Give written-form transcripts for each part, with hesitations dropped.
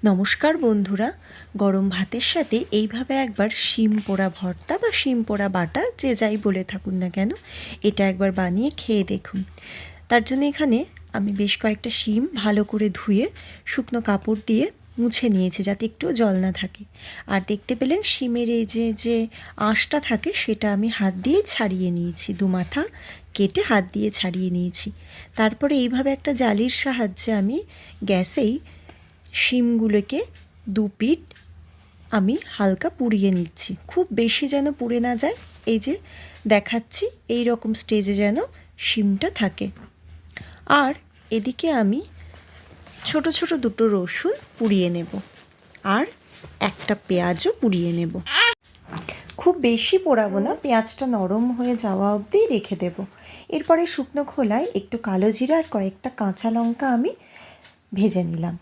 নমস্কার বন্ধুরা, গরম ভাতের সাথে এইভাবে একবার শিম পোড়া ভর্তা বা শিম পোড়া বাটা যে যাই বলে থাকুন না কেন, এটা একবার বানিয়ে খেয়ে দেখুন। তার জন্য এখানে আমি বেশ কয়েকটা শিম ভালো করে ধুয়ে শুকনো কাপড় দিয়ে মুছে নিয়েছি যাতে একটু জল না থাকে। আর দেখতে পেলেন শিমের এই যে আঁশটা থাকে সেটা আমি হাত দিয়ে ছাড়িয়ে নিয়েছি, দুমাথা কেটে হাত দিয়ে ছাড়িয়ে নিয়েছি। তারপরে এইভাবে একটা জালির সাহায্যে আমি গ্যাসেই শিমগুলোকে দু পিঠ আমি হালকা পুড়িয়ে নিচ্ছি, খুব বেশি যেন পুড়ে না যায়। এই যে দেখাচ্ছি, এই রকম স্টেজে যেন শিমটা থাকে। আর এদিকে আমি ছোট ছোট দুটো রসুন পুড়িয়ে নেব আর একটা পেঁয়াজও পুড়িয়ে নেব। খুব বেশি পোড়াবো না, পেঁয়াজটা নরম হয়ে যাওয়া অবধি রেখে দেব। এরপরে শুকনো খোলায় একটু কালো জিরা আর কয়েকটা কাঁচা লঙ্কা আমি ভেজে নিলাম।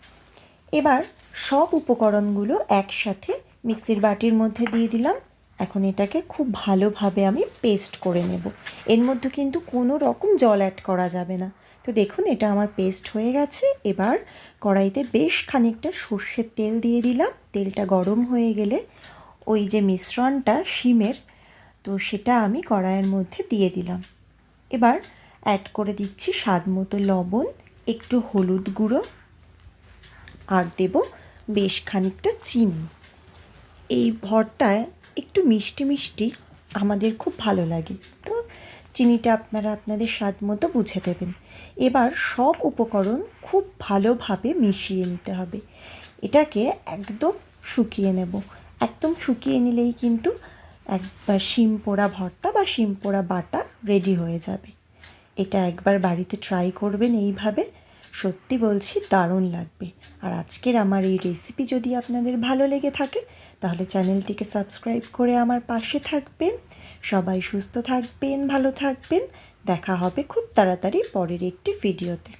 এবার সব উপকরণগুলো একসাথে মিক্সির বাটির মধ্যে দিয়ে দিলাম। এখন এটাকে খুব ভালোভাবে আমি পেস্ট করে নেব। এর মধ্যে কিন্তু কোনো রকম জল অ্যাড করা যাবে না। তো দেখুন, এটা আমার পেস্ট হয়ে গেছে। এবার কড়াইতে বেশ খানিকটা সর্ষের তেল দিয়ে দিলাম। তেলটা গরম হয়ে গেলে ওই যে মিশ্রণটা শিমের, তো সেটা আমি কড়াইয়ের মধ্যে দিয়ে দিলাম। এবার অ্যাড করে দিচ্ছি স্বাদ মতো লবণ, একটু হলুদ গুঁড়ো আর দেব বেশ খানিকটা চিনি। এই ভর্তায় একটু মিষ্টি মিষ্টি আমাদের খুব ভালো লাগে, তো চিনিটা আপনারা আপনাদের স্বাদ মতো বুঝে দেবেন। এবার সব উপকরণ খুব ভালোভাবে মিশিয়ে নিতে হবে। এটাকে একদম শুকিয়ে নেব। একদম শুকিয়ে নিলেই কিন্তু একবার শিম পোড়া ভর্তা বা শিম পোড়া বাটা রেডি হয়ে যাবে। এটা একবার বাড়িতে ট্রাই করবেন এইভাবে, সত্যি বলছি দারুণ লাগবে। আর আজকের আমার এই রেসিপি যদি আপনাদের ভালো লেগে থাকে তাহলে চ্যানেলটিকে সাবস্ক্রাইব করে আমার পাশে থাকবেন। সবাই সুস্থ থাকবেন, ভালো থাকবেন। দেখা হবে খুব তাড়াতাড়ি পরের একটি ভিডিওতে।